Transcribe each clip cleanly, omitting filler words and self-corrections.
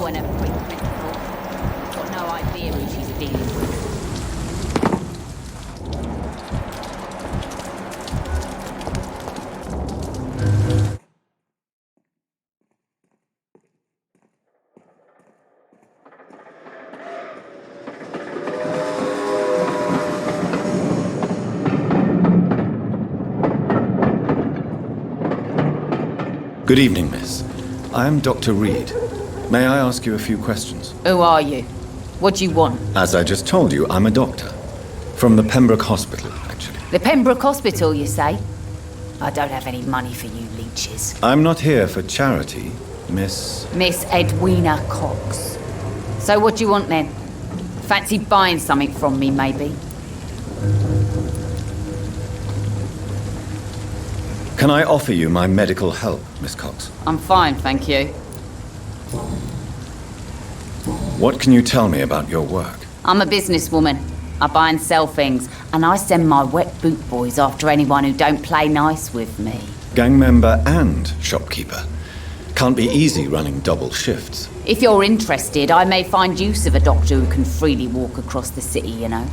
and her pretty principal. Got no idea who she's dealing with. Good evening, miss. I am Dr. Reid. May I ask you a few questions? Who are you? What do you want? As I just told you, I'm a doctor. From the Pembroke Hospital, actually. The Pembroke Hospital, you say? I don't have any money for you leeches. I'm not here for charity, Miss... Miss Edwina Cox. So what do you want then? Fancy buying something from me, maybe? Can I offer you my medical help, Miss Cox? I'm fine, thank you. What can you tell me about your work? I'm a businesswoman. I buy and sell things, and I send my wet boot boys after anyone who don't play nice with me. Gang member and shopkeeper. Can't be easy running double shifts. If you're interested, I may find use of a doctor who can freely walk across the city, you know.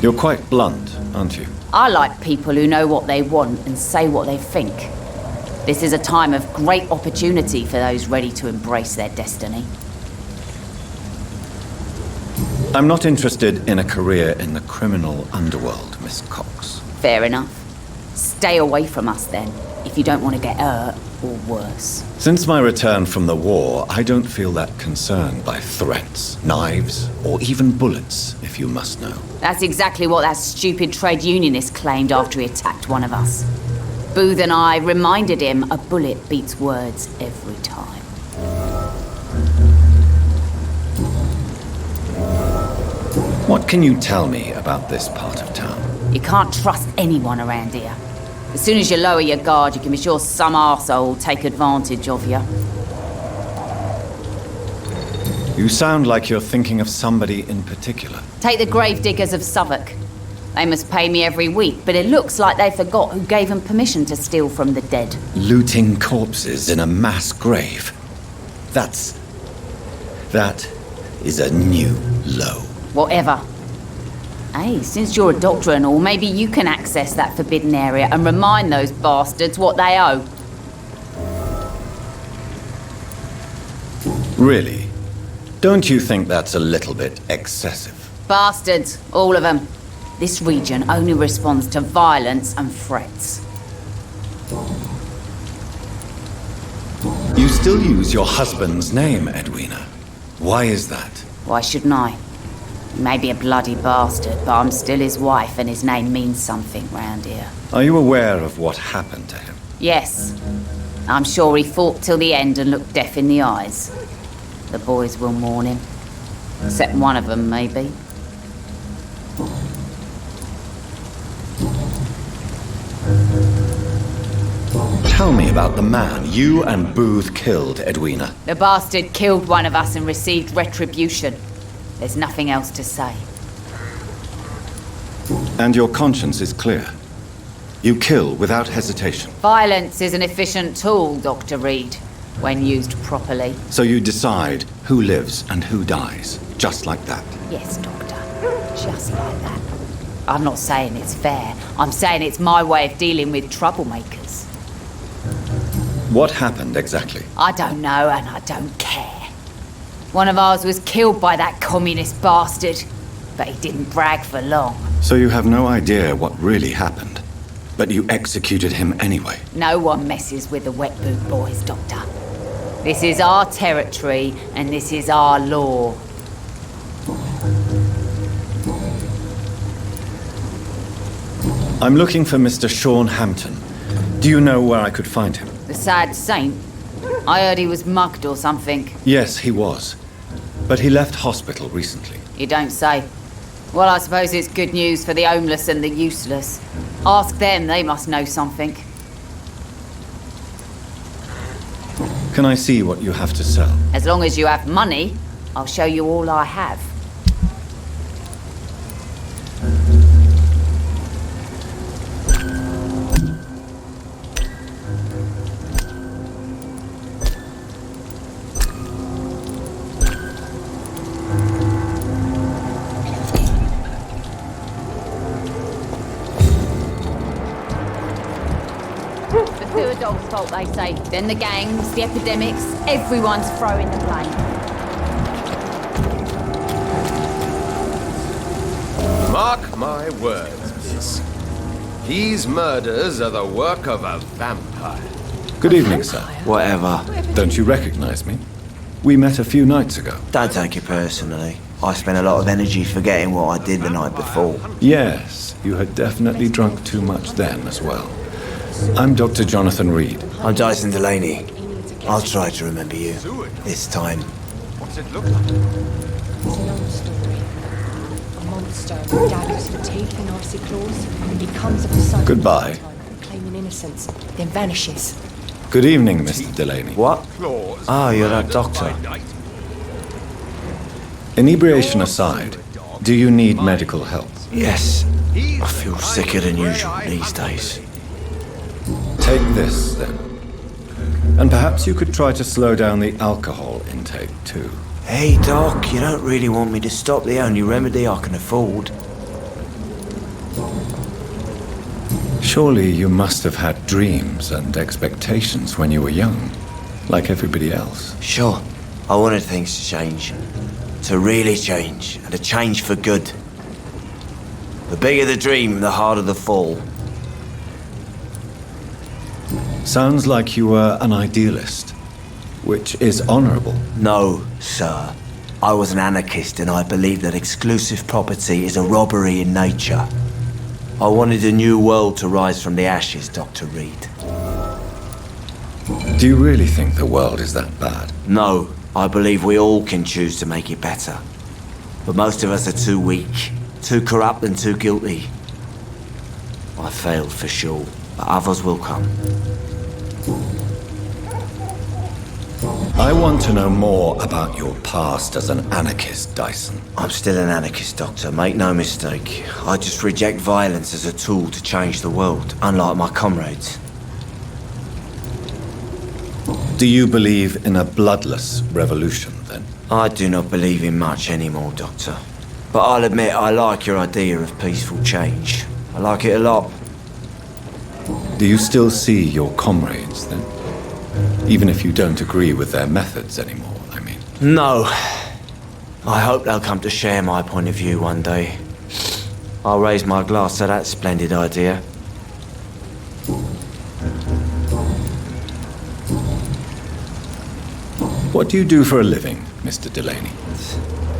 You're quite blunt, aren't you? I like people who know what they want and say what they think. This is a time of great opportunity for those ready to embrace their destiny. I'm not interested in a career in the criminal underworld, Miss Cox. Fair enough. Stay away from us then, if you don't want to get hurt or worse. Since my return from the war, I don't feel that concerned by threats, knives, or even bullets, if you must know. That's exactly what that stupid trade unionist claimed after he attacked one of us. Booth and I reminded him a bullet beats words every time. What can you tell me about this part of town? You can't trust anyone around here. As soon as you lower your guard, you can be sure some arsehole will take advantage of you. You sound like you're thinking of somebody in particular. Take the gravediggers of Southwark. They must pay me every week, but it looks like they forgot who gave them permission to steal from the dead. Looting corpses in a mass grave. That is a new low. Whatever. Hey, since you're a doctor and all, maybe you can access that forbidden area and remind those bastards what they owe. Really? Don't you think that's a little bit excessive? Bastards, all of them. This region only responds to violence and threats. You still use your husband's name, Edwina. Why is that? Why shouldn't I? He may be a bloody bastard, but I'm still his wife and his name means something round here. Are you aware of what happened to him? Yes. I'm sure he fought till the end and looked death in the eyes. The boys will mourn him. Except one of them, maybe. Tell me about the man you and Booth killed, Edwina. The bastard killed one of us and received retribution. There's nothing else to say. And your conscience is clear. You kill without hesitation. Violence is an efficient tool, Dr. Reid, when used properly. So you decide who lives and who dies, just like that. Yes, Doctor. Just like that. I'm not saying it's fair. I'm saying it's my way of dealing with troublemakers. What happened exactly? I don't know and I don't care. One of ours was killed by that communist bastard, but he didn't brag for long. So you have no idea what really happened, but you executed him anyway. No one messes with the wet boot boys, Doctor. This is our territory and this is our law. I'm looking for Mr. Sean Hampton. Do you know where I could find him? The sad saint? I heard he was mugged or something. Yes, he was. But he left hospital recently. You don't say. Well, I suppose it's good news for the homeless and the useless. Ask them, they must know something. Can I see what you have to sell? As long as you have money, I'll show you all I have. dog's fault, they say. Then the gangs, the epidemics, everyone's throwing the blame. Mark my words, miss. These murders are the work of a vampire. Good evening, sir. Whatever. Don't you recognize me? We met a few nights ago. Don't take it personally. I spent a lot of energy forgetting what I did the night before. Yes, you had definitely drunk too much then as well. I'm Dr. Jonathan Reid. I'm Dyson Delaney. I'll try to remember you. This time. What's it look like? It's an old story. A monster with daggers for teeth and icy claws. He comes up to sun. Goodbye. Claiming innocence, then vanishes. Good evening, Mr. Delaney. What? Claws. Oh, you're that doctor. Inebriation aside, do you need medical help? Yes. I feel sicker than usual these days. Take this, then. And perhaps you could try to slow down the alcohol intake, too. Hey, Doc, you don't really want me to stop the only remedy I can afford. Surely you must have had dreams and expectations when you were young, like everybody else. Sure, I wanted things to change. To really change, and to change for good. The bigger the dream, the harder the fall. Sounds like you were an idealist, which is honorable. No, sir. I was an anarchist and I believed that exclusive property is a robbery in nature. I wanted a new world to rise from the ashes, Dr. Reid. Do you really think the world is that bad? No, I believe we all can choose to make it better. But most of us are too weak, too corrupt and too guilty. I failed for sure, but others will come. I want to know more about your past as an anarchist, Dyson. I'm still an anarchist, Doctor, make no mistake. I just reject violence as a tool to change the world, unlike my comrades. Do you believe in a bloodless revolution, then? I do not believe in much anymore, Doctor. But I'll admit I like your idea of peaceful change. I like it a lot. Do you still see your comrades, then? Even if you don't agree with their methods anymore, I mean. No. I hope they'll come to share my point of view one day. I'll raise my glass to that splendid idea. What do you do for a living, Mr. Delaney?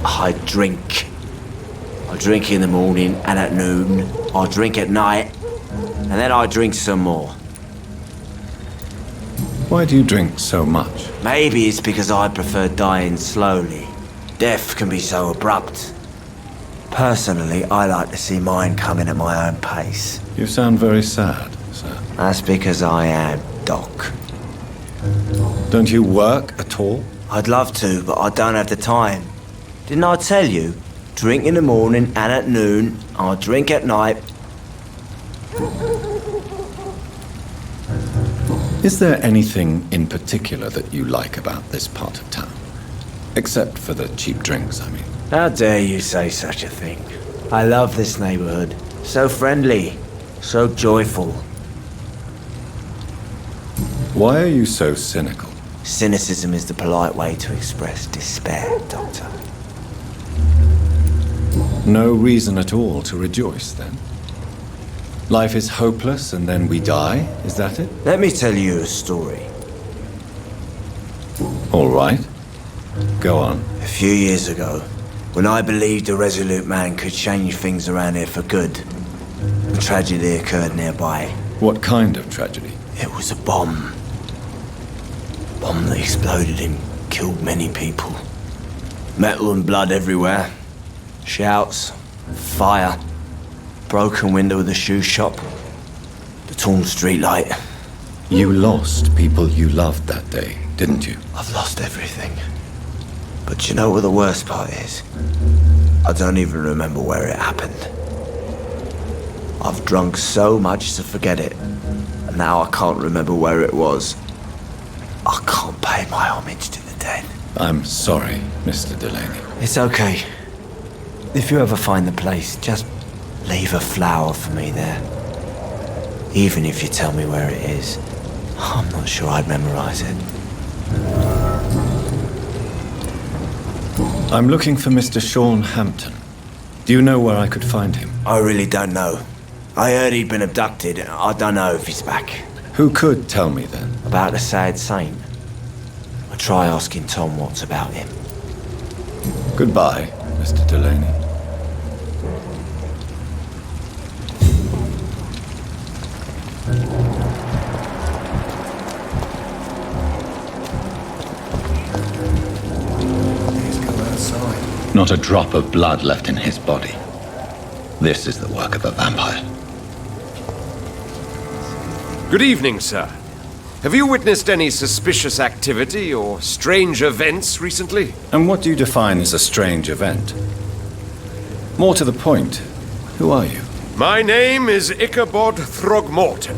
I drink. I drink in the morning and at noon. I drink at night. And then I drink some more. Why do you drink so much? Maybe it's because I prefer dying slowly. Death can be so abrupt. Personally, I like to see mine coming at my own pace. You sound very sad, sir. That's because I am, Doc. Don't you work at all? I'd love to, but I don't have the time. Didn't I tell you? Drink in the morning and at noon. I'll drink at night. Is there anything in particular that you like about this part of town? Except for the cheap drinks, I mean. How dare you say such a thing? I love this neighborhood. So friendly. So joyful. Why are you so cynical? Cynicism is the polite way to express despair, Doctor. No reason at all to rejoice, then? Life is hopeless and then we die, is that it? Let me tell you a story. All right. Go on. A few years ago, when I believed a resolute man could change things around here for good, a tragedy occurred nearby. What kind of tragedy? It was a bomb. A bomb that exploded and killed many people. Metal and blood everywhere. Shouts, fire, broken window of the shoe shop, the torn streetlight. You lost people you loved that day, didn't you? I've lost everything. But you know what the worst part is? I don't even remember where it happened. I've drunk so much to forget it, and now I can't remember where it was. I can't pay my homage to the dead. I'm sorry, Mr. Delaney. It's okay. If you ever find the place, just leave a flower for me there. Even if you tell me where it is. I'm not sure I'd memorize it. I'm looking for Mr. Sean Hampton. Do you know where I could find him? I really don't know. I heard he'd been abducted. I don't know if he's back. Who could tell me then? About the sad saint. I'll try asking Tom Watts about him. Goodbye, Mr. Delaney. Not a drop of blood left in his body. This is the work of a vampire. Good evening, sir. Have you witnessed any suspicious activity or strange events recently? And what do you define as a strange event? More to the point, who are you? My name is Ichabod Throgmorton,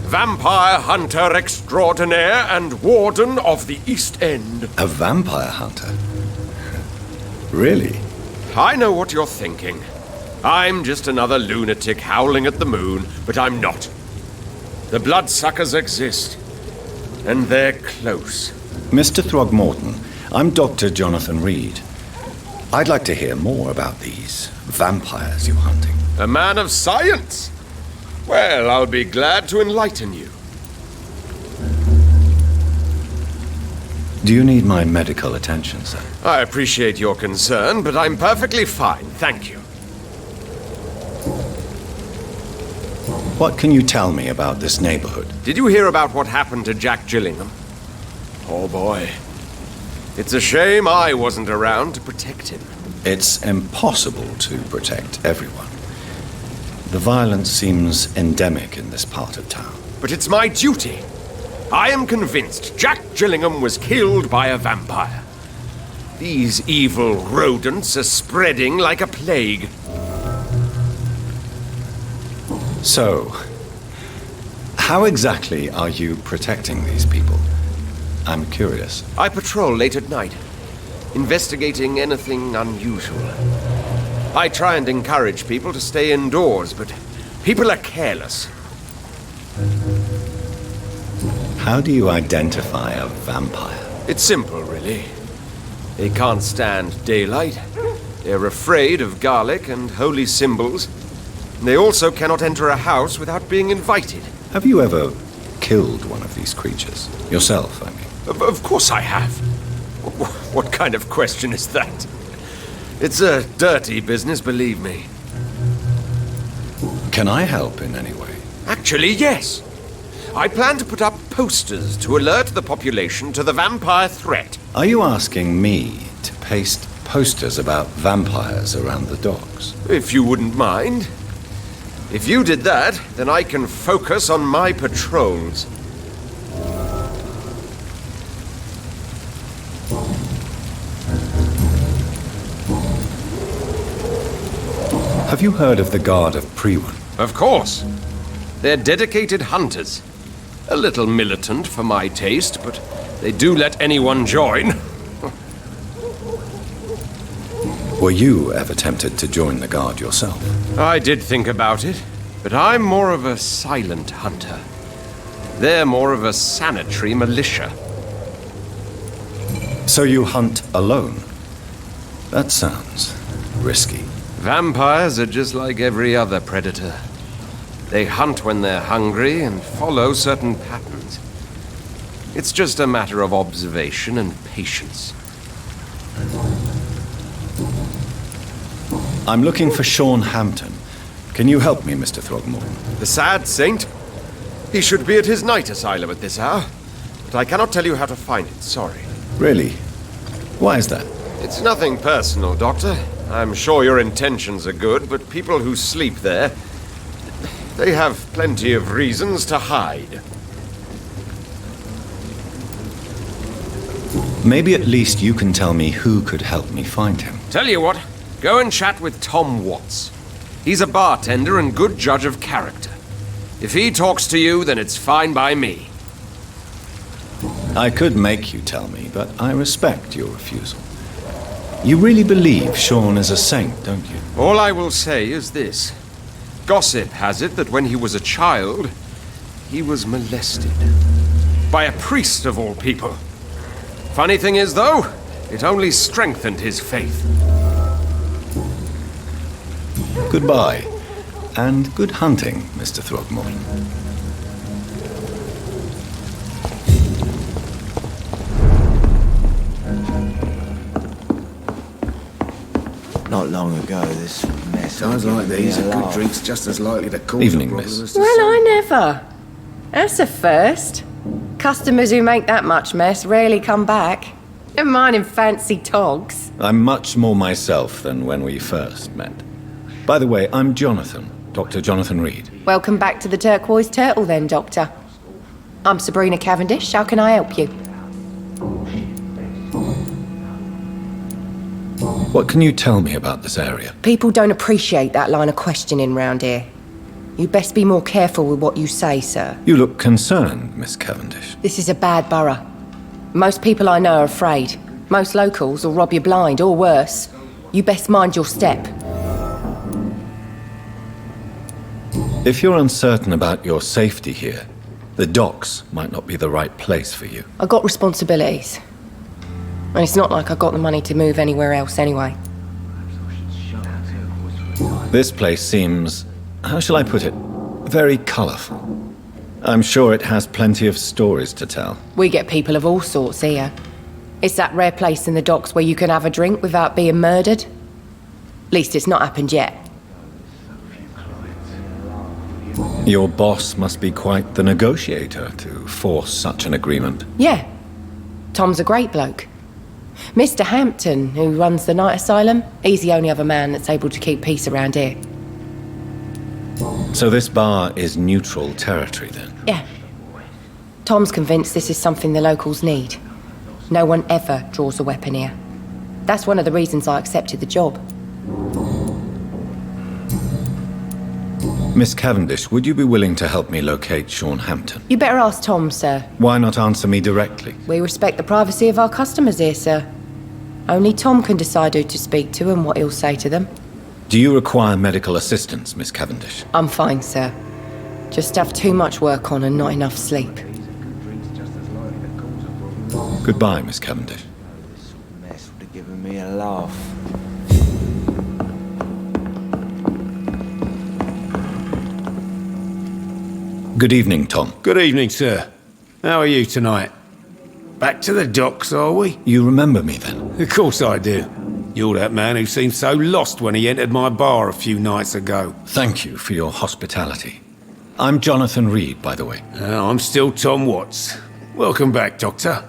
vampire hunter extraordinaire and warden of the East End. A vampire hunter? Really? I know what you're thinking. I'm just another lunatic howling at the moon, but I'm not. The bloodsuckers exist, and they're close. Mr. Throgmorton, I'm Dr. Jonathan Reid. I'd like to hear more about these vampires you're hunting. A man of science? Well, I'll be glad to enlighten you. Do you need my medical attention, sir? I appreciate your concern, but I'm perfectly fine, thank you. What can you tell me about this neighborhood? Did you hear about what happened to Jack Gillingham? Oh boy. It's a shame I wasn't around to protect him. It's impossible to protect everyone. The violence seems endemic in this part of town. But it's my duty. I am convinced Jack Gillingham was killed by a vampire. These evil rodents are spreading like a plague. So, how exactly are you protecting these people? I'm curious. I patrol late at night, investigating anything unusual. I try and encourage people to stay indoors, but people are careless. How do you identify a vampire? It's simple, really. They can't stand daylight. They're afraid of garlic and holy symbols. They also cannot enter a house without being invited. Have you ever killed one of these creatures? Yourself, I mean. Of course I have. What kind of question is that? It's a dirty business, believe me. Can I help in any way? Actually, yes. I plan to put up posters to alert the population to the vampire threat. Are you asking me to paste posters about vampires around the docks? If you wouldn't mind. If you did that, then I can focus on my patrols. Have you heard of the Guard of Priwen? Of course. They're dedicated hunters. A little militant for my taste, but they do let anyone join. Were you ever tempted to join the Guard yourself? I did think about it, but I'm more of a silent hunter. They're more of a sanitary militia. So you hunt alone? That sounds risky. Vampires are just like every other predator. They hunt when they're hungry and follow certain patterns. It's just a matter of observation and patience. I'm looking for Sean Hampton. Can you help me, Mr. Throgmorton? The sad saint? He should be at his night asylum at this hour. But I cannot tell you how to find it, sorry. Really? Why is that? It's nothing personal, Doctor. I'm sure your intentions are good, but people who sleep there, they have plenty of reasons to hide. Maybe at least you can tell me who could help me find him. Tell you what, go and chat with Tom Watts. He's a bartender and good judge of character. If he talks to you, then it's fine by me. I could make you tell me, but I respect your refusal. You really believe Sean is a saint, don't you? All I will say is this. Gossip has it that when he was a child, he was molested. By a priest of all people. Funny thing is, though, it only strengthened his faith. Goodbye, and good hunting, Mr. Throckmorton. Not long ago, this mess... Times like these, a good drink's just as likely to cause Evening, a problem miss. as to Well, solve I never. That's a first. Customers who make that much mess rarely come back. Never mind in fancy togs. I'm much more myself than when we first met. By the way, I'm Jonathan, Dr. Jonathan Reid. Welcome back to the Turquoise Turtle then, Doctor. I'm Sabrina Cavendish. How can I help you? What can you tell me about this area? People don't appreciate that line of questioning round here. You'd best be more careful with what you say, sir. You look concerned, Miss Cavendish. This is a bad borough. Most people I know are afraid. Most locals will rob you blind, or worse. You best mind your step. If you're uncertain about your safety here, the docks might not be the right place for you. I got responsibilities. And it's not like I got the money to move anywhere else anyway. This place seems, how shall I put it, very colourful. I'm sure it has plenty of stories to tell. We get people of all sorts here. It's that rare place in the docks where you can have a drink without being murdered. At least it's not happened yet. Your boss must be quite the negotiator to force such an agreement. Yeah. Tom's a great bloke. Mr. Hampton, who runs the night asylum, he's the only other man that's able to keep peace around here. So this bar is neutral territory then? Yeah. Tom's convinced this is something the locals need. No one ever draws a weapon here. That's one of the reasons I accepted the job. Miss Cavendish, would you be willing to help me locate Sean Hampton? You better ask Tom, sir. Why not answer me directly? We respect the privacy of our customers here, sir. Only Tom can decide who to speak to and what he'll say to them. Do you require medical assistance, Miss Cavendish? I'm fine, sir. Just have too much work on and not enough sleep. Goodbye, Miss Cavendish. This mess would have given me a laugh. Good evening, Tom. Good evening, sir. How are you tonight? Back to the docks, are we? You remember me then? Of course I do. You're that man who seemed so lost when he entered my bar a few nights ago. Thank you for your hospitality. I'm Jonathan Reid, by the way. I'm still Tom Watts. Welcome back, Doctor.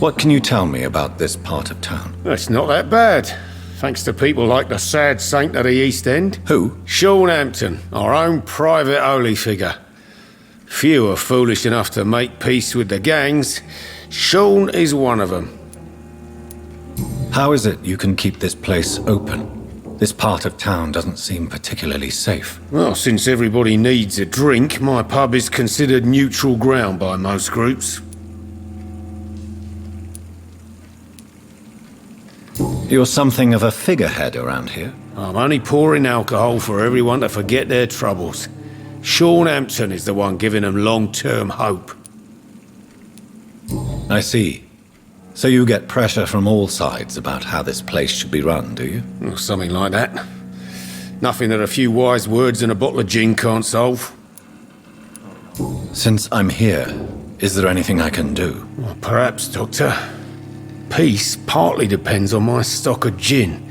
What can you tell me about this part of town? It's not that bad. Thanks to people like the sad saint of the East End. Who? Sean Hampton, our own private holy figure. Few are foolish enough to make peace with the gangs. Sean is one of them. How is it you can keep this place open? This part of town doesn't seem particularly safe. Well, since everybody needs a drink, my pub is considered neutral ground by most groups. You're something of a figurehead around here. I'm only pouring alcohol for everyone to forget their troubles. Sean Hampton is the one giving them long-term hope. I see. So you get pressure from all sides about how this place should be run, do you? Or something like that. Nothing that a few wise words and a bottle of gin can't solve. Since I'm here, is there anything I can do? Well, perhaps, Doctor. Peace partly depends on my stock of gin.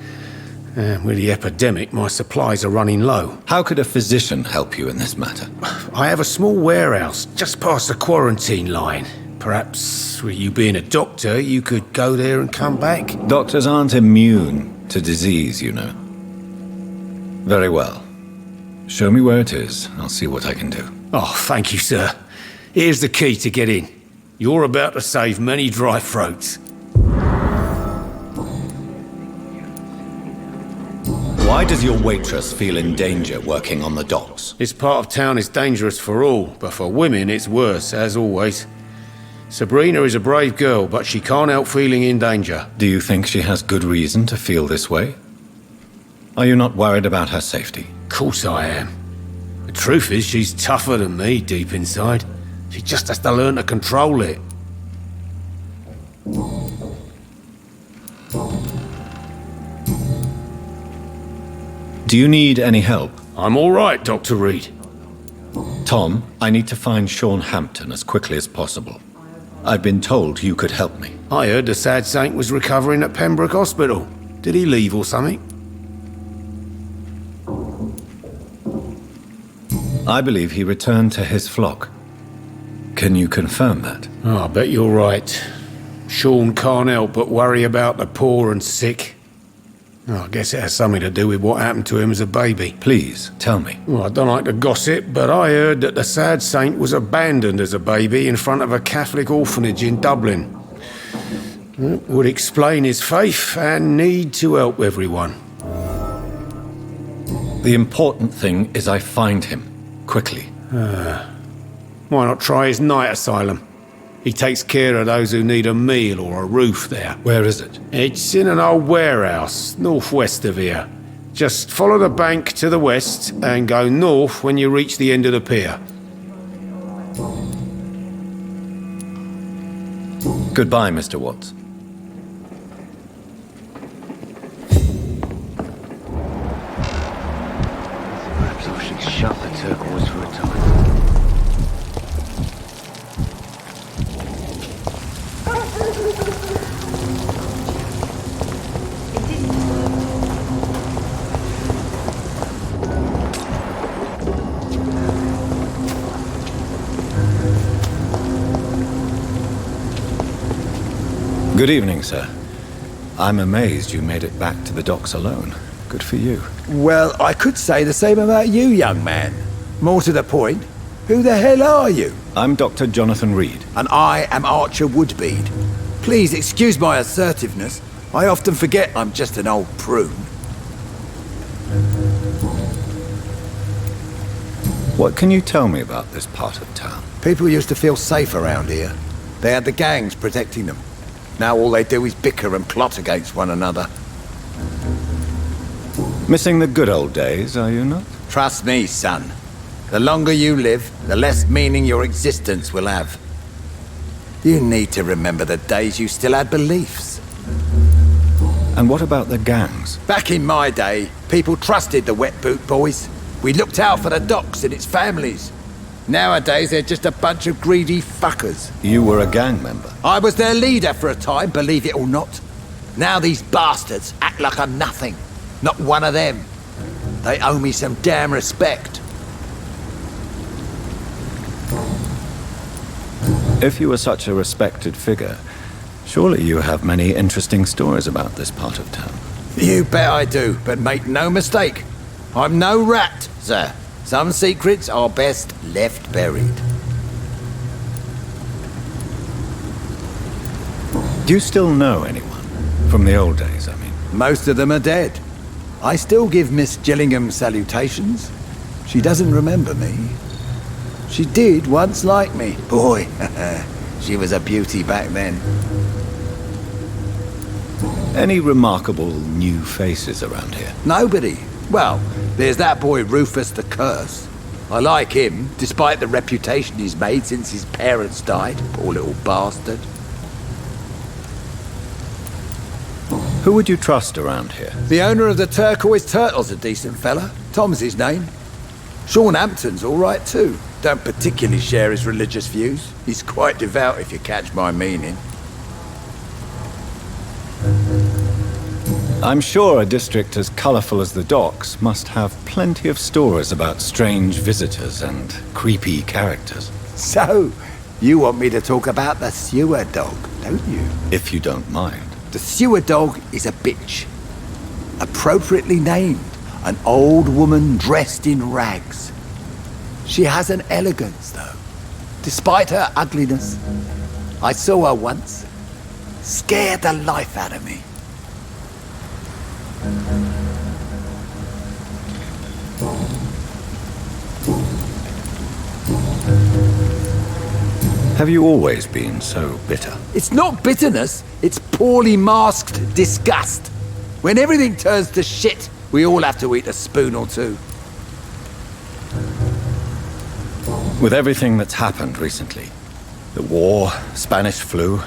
With the epidemic, my supplies are running low. How could a physician help you in this matter? I have a small warehouse just past the quarantine line. Perhaps, with you being a doctor, you could go there and come back? Doctors aren't immune to disease, you know. Very well. Show me where it is. I'll see what I can do. Oh, thank you, sir. Here's the key to get in. You're about to save many dry throats. Why does your waitress feel in danger working on the docks? This part of town is dangerous for all, but for women it's worse, as always. Sabrina is a brave girl, but she can't help feeling in danger. Do you think she has good reason to feel this way? Are you not worried about her safety? course I am. The truth is, she's tougher than me deep inside. She just has to learn to control it. Do you need any help? I'm all right, Dr. Reid. Tom, I need to find Sean Hampton as quickly as possible. I've been told you could help me. I heard the sad saint was recovering at Pembroke Hospital. Did he leave or something? I believe he returned to his flock. Can you confirm that? Oh, I bet you're right. Sean can't help but worry about the poor and sick. Oh, I guess it has something to do with what happened to him as a baby. Please, tell me. Well, I don't like to gossip, but I heard that the sad saint was abandoned as a baby in front of a Catholic orphanage in Dublin. It would explain his faith and need to help everyone. The important thing is I find him. Quickly. Why not try his night asylum? He takes care of those who need a meal or a roof there. Where is it? It's in an old warehouse, northwest of here. Just follow the bank to the west and go north when you reach the end of the pier. Goodbye, Mr. Watts. Perhaps I should shut the turquoise for a time. Good evening, sir. I'm amazed you made it back to the docks alone. Good for you. Well, I could say the same about you, young man. More to the point, who the hell are you? I'm Dr. Jonathan Reid. And I am Archer Woodbead. Please excuse my assertiveness. I often forget I'm just an old prune. What can you tell me about this part of town? People used to feel safe around here. They had the gangs protecting them. Now all they do is bicker and plot against one another. Missing the good old days, are you not? Trust me, son. The longer you live, the less meaning your existence will have. You need to remember the days you still had beliefs. And what about the gangs? Back in my day, people trusted the wet boot boys. We looked out for the docks and its families. Nowadays, they're just a bunch of greedy fuckers. You were a gang member. I was their leader for a time, believe it or not. Now these bastards act like I'm nothing. Not one of them. They owe me some damn respect. If you were such a respected figure, surely you have many interesting stories about this part of town. You bet I do, but make no mistake. I'm no rat, sir. Some secrets are best left buried. Do you still know anyone? From the old days, I mean. Most of them are dead. I still give Miss Gillingham salutations. She doesn't remember me. She did once like me. Boy, she was a beauty back then. Any remarkable new faces around here? Nobody. Well, there's that boy Rufus the Curse. I like him, despite the reputation he's made since his parents died. Poor little bastard. Who would you trust around here? The owner of the Turquoise Turtle's a decent fella. Tom's his name. Sean Hampton's all right too. Don't particularly share his religious views. He's quite devout, if you catch my meaning. I'm sure a district as colourful as the docks must have plenty of stories about strange visitors and creepy characters. So, you want me to talk about the sewer dog, don't you? If you don't mind. The sewer dog is a bitch. Appropriately named. An old woman dressed in rags. She has an elegance, though. Despite her ugliness. I saw her once. Scared the life out of me. Have you always been so bitter? It's not bitterness, it's poorly masked disgust. When everything turns to shit, we all have to eat a spoon or two. With everything that's happened recently, the war, Spanish flu,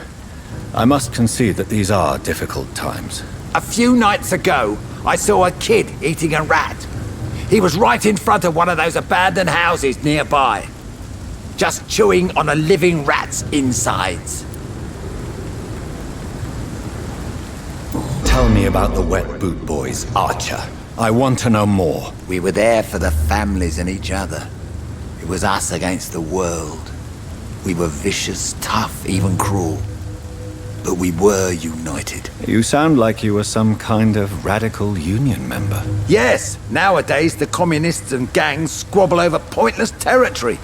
I must concede that these are difficult times. A few nights ago, I saw a kid eating a rat. He was right in front of one of those abandoned houses nearby, just chewing on a living rat's insides. Tell me about the Wet Boot Boys, Archer. I want to know more. We were there for the families and each other. It was us against the world. We were vicious, tough, even cruel. But we were united. You sound like you were some kind of radical union member. Yes, nowadays the communists and gangs squabble over pointless territory.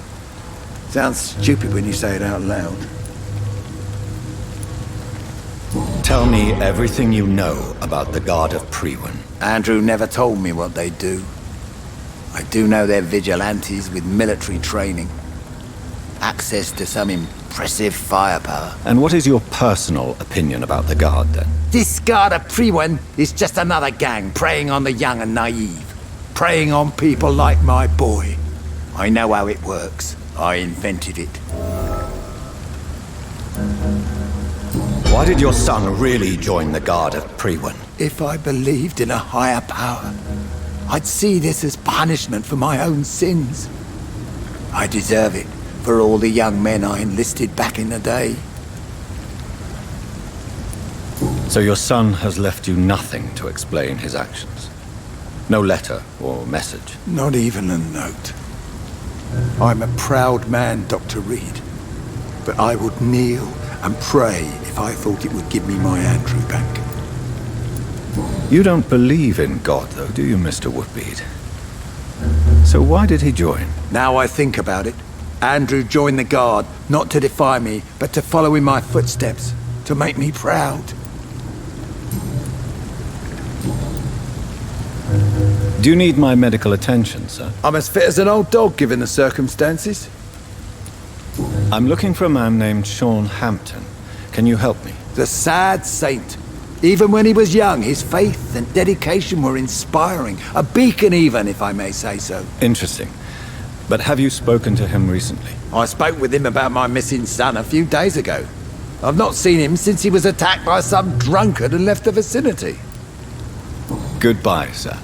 Sounds stupid when you say it out loud. Tell me everything you know about the Guard of Priwen. Andrew never told me what they do. I do know they're vigilantes with military training. Access to some impressive firepower. And what is your personal opinion about the Guard, then? This Guard of Priwen is just another gang preying on the young and naive. Preying on people like my boy. I know how it works. I invented it. Why did your son really join the Guard of Priwen? If I believed in a higher power, I'd see this as punishment for my own sins. I deserve it for all the young men I enlisted back in the day. So your son has left you nothing to explain his actions? No letter or message? Not even a note. I'm a proud man, Dr. Reid. But I would kneel and pray if I thought it would give me my Andrew back. You don't believe in God, though, do you, Mr. Woodbead? So why did he join? Now I think about it, Andrew joined the Guard, not to defy me, but to follow in my footsteps, to make me proud. Do you need my medical attention, sir? I'm as fit as an old dog, given the circumstances. I'm looking for a man named Sean Hampton. Can you help me? The sad saint. Even when he was young, his faith and dedication were inspiring. A beacon even, if I may say so. Interesting. But have you spoken to him recently? I spoke with him about my missing son a few days ago. I've not seen him since he was attacked by some drunkard and left the vicinity. Goodbye, sir.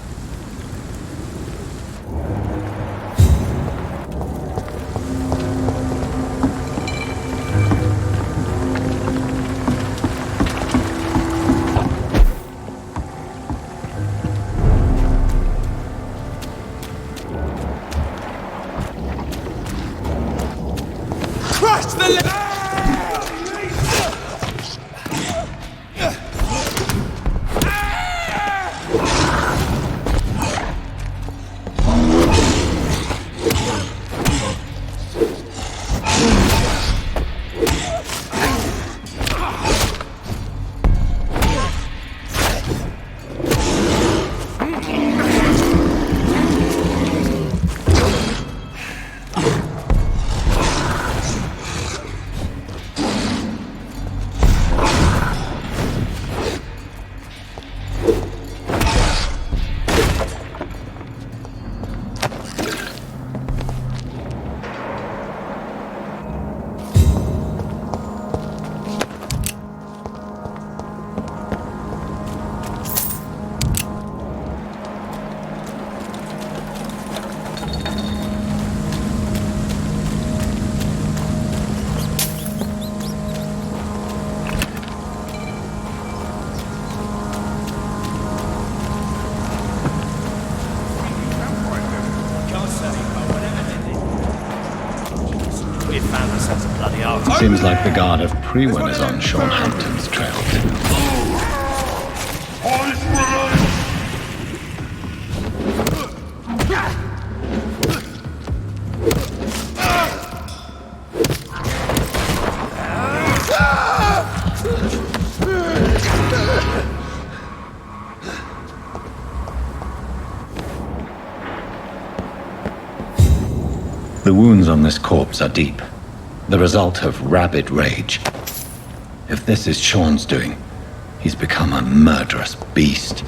Seems like the Guard of Priwen is on Sean Hampton's trail. The wounds on this corpse are deep. The result of rabid rage. If this is Sean's doing, he's become a murderous beast.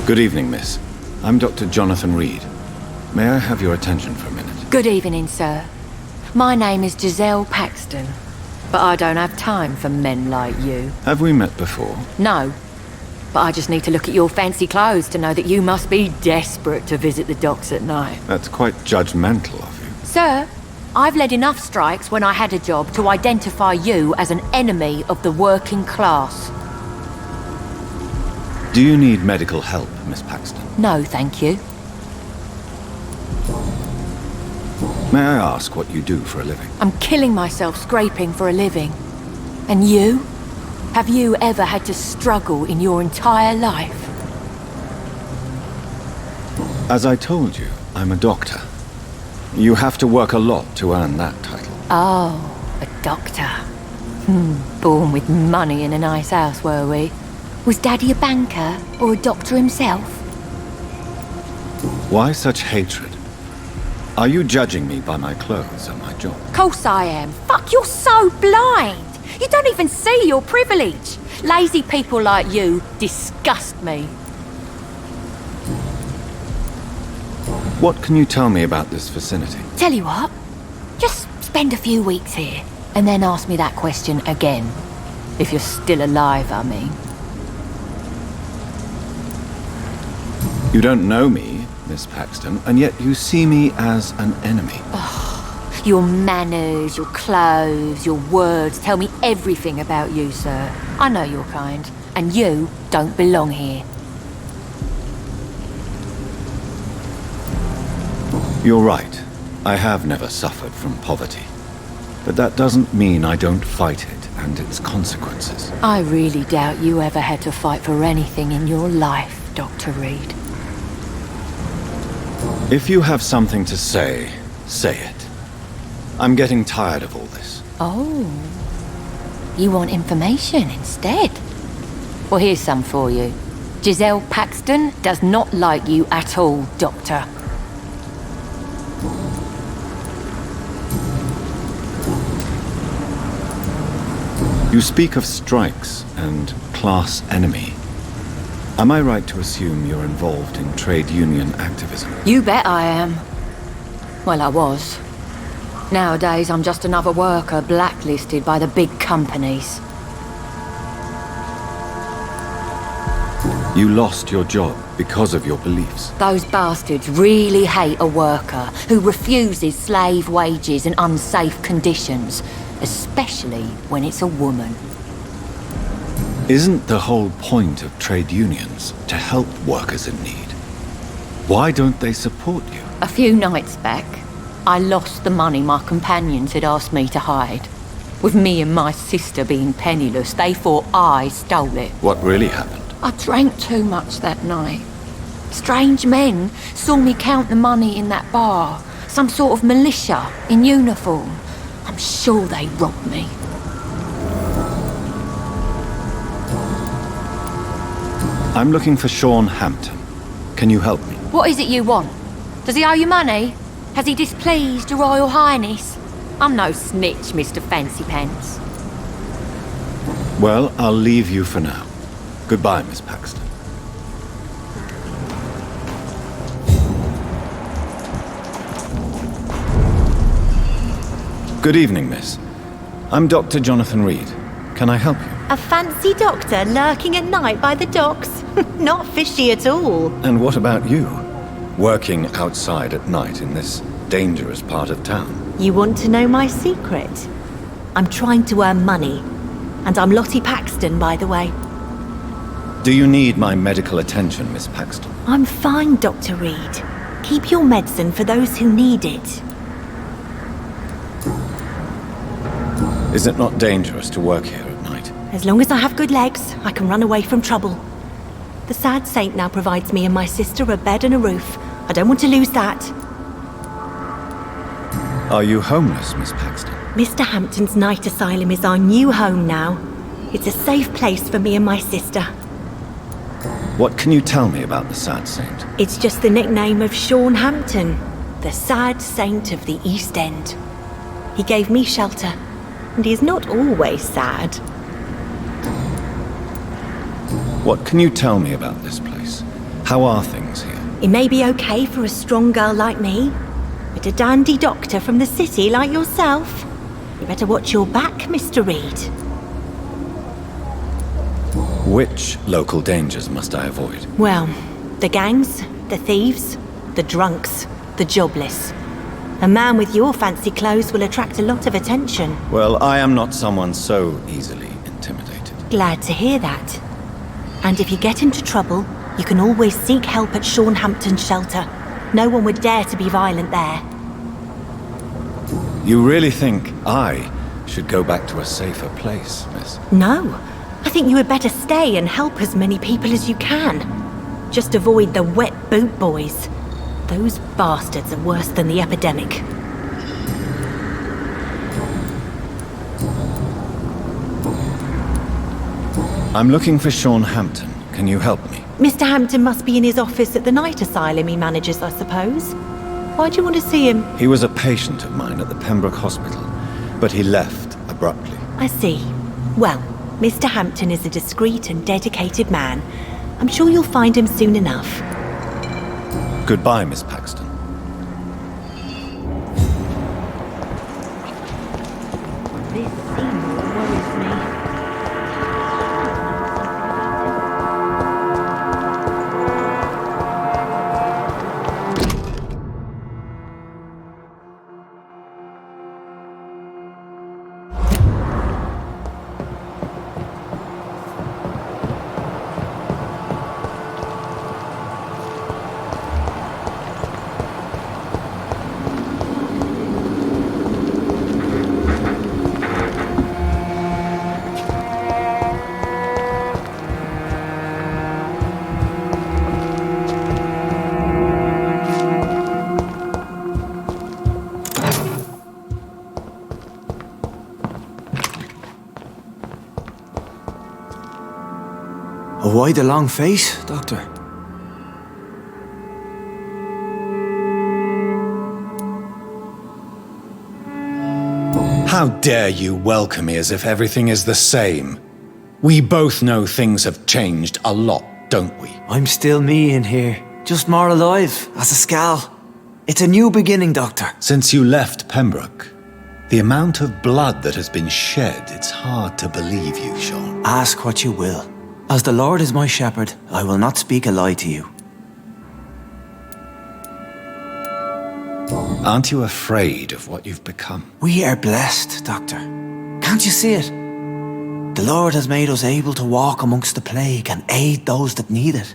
Good evening, miss. I'm Dr. Jonathan Reid. May I have your attention for a minute? Good evening, sir. My name is Giselle Paxton, but I don't have time for men like you. Have we met before? No, but I just need to look at your fancy clothes to know that you must be desperate to visit the docks at night. That's quite judgmental of you. Sir, I've led enough strikes when I had a job to identify you as an enemy of the working class. Do you need medical help, Miss Paxton? No, thank you. May I ask what you do for a living? I'm killing myself scraping for a living. And you? Have you ever had to struggle in your entire life? As I told you, I'm a doctor. You have to work a lot to earn that title. Oh, a doctor. Born with money in a nice house, were we? Was Daddy a banker or a doctor himself? Why such hatred? Are you judging me by my clothes and my job? Course I am. Fuck, you're so blind. You don't even see your privilege. Lazy people like you disgust me. What can you tell me about this vicinity? Tell you what, just spend a few weeks here and then ask me that question again. If you're still alive, I mean. You don't know me, Miss Paxton, and yet you see me as an enemy. Your manners, your clothes, your words tell me everything about you, sir. I know your kind, and you don't belong here. You're right. I have never suffered from poverty. But that doesn't mean I don't fight it and its consequences. I really doubt you ever had to fight for anything in your life, Dr. Reid. If you have something to say, say it. I'm getting tired of all this. Oh. You want information instead? Well, here's some for you. Giselle Paxton does not like you at all, Doctor. You speak of strikes and class enemy. Am I right to assume you're involved in trade union activism? You bet I am. Well, I was. Nowadays, I'm just another worker blacklisted by the big companies. You lost your job because of your beliefs. Those bastards really hate a worker who refuses slave wages and unsafe conditions, especially when it's a woman. Isn't the whole point of trade unions to help workers in need? Why don't they support you? A few nights back, I lost the money my companions had asked me to hide. With me and my sister being penniless, they thought I stole it. What really happened? I drank too much that night. Strange men saw me count the money in that bar. Some sort of militia in uniform. I'm sure they robbed me. I'm looking for Sean Hampton. Can you help me? What is it you want? Does he owe you money? Has he displeased your Royal Highness? I'm no snitch, Mr. Fancy Pants. Well, I'll leave you for now. Goodbye, Miss Paxton. Good evening, miss. I'm Dr. Jonathan Reid. Can I help you? A fancy doctor lurking at night by the docks? Not fishy at all. And what about you? Working outside at night in this dangerous part of town? You want to know my secret? I'm trying to earn money. And I'm Lottie Paxton, by the way. Do you need my medical attention, Miss Paxton? I'm fine, Dr. Reid. Keep your medicine for those who need it. Is it not dangerous to work here at night? As long as I have good legs, I can run away from trouble. The sad saint now provides me and my sister a bed and a roof. I don't want to lose that. Are you homeless, Miss Paxton? Mr. Hampton's night asylum is our new home now. It's a safe place for me and my sister. What can you tell me about the sad saint? It's just the nickname of Sean Hampton, the sad saint of the East End. He gave me shelter, and he is not always sad. What can you tell me about this place? How are things here? It may be okay for a strong girl like me, but a dandy doctor from the city like yourself, you better watch your back, Mr. Reid. Which local dangers must I avoid? Well, the gangs, the thieves, the drunks, the jobless. A man with your fancy clothes will attract a lot of attention. Well, I am not someone so easily intimidated. Glad to hear that. And if you get into trouble, you can always seek help at Hampton's shelter. No one would dare to be violent there. You really think I should go back to a safer place, miss? No. I think you had better stay and help as many people as you can. Just avoid the wet boot boys. Those bastards are worse than the epidemic. I'm looking for Sean Hampton. Can you help me? Mr. Hampton must be in his office at the night asylum he manages, I suppose. Why do you want to see him? He was a patient of mine at the Pembroke Hospital, but he left abruptly. I see. Well, Mr. Hampton is a discreet and dedicated man. I'm sure you'll find him soon enough. Goodbye, Miss Paxton. This scene worries me. Why the long face, Doctor? How dare you welcome me as if everything is the same? We both know things have changed a lot, don't we? I'm still me in here, just more alive, as a Skal. It's a new beginning, Doctor. Since you left Pembroke, the amount of blood that has been shed, it's hard to believe you, Sean. Ask what you will. As the Lord is my shepherd, I will not speak a lie to you. Aren't you afraid of what you've become? We are blessed, Doctor. Can't you see it? The Lord has made us able to walk amongst the plague and aid those that need it.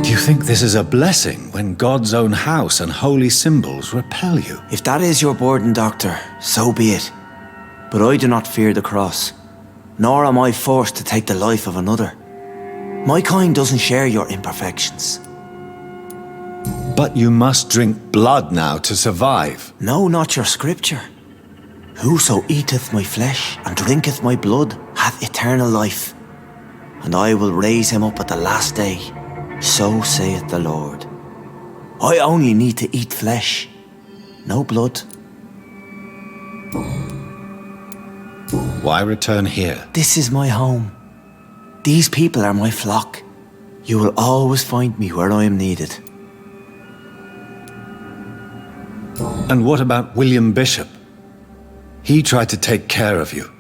Do you think this is a blessing when God's own house and holy symbols repel you? If that is your burden, Doctor, so be it. But I do not fear the cross, nor am I forced to take the life of another. My kind doesn't share your imperfections. But you must drink blood now to survive. No, not your scripture. Whoso eateth my flesh and drinketh my blood hath eternal life, and I will raise him up at the last day. So saith the Lord. I only need to eat flesh, no blood. Why return here? This is my home. These people are my flock. You will always find me where I am needed. And what about William Bishop? He tried to take care of you.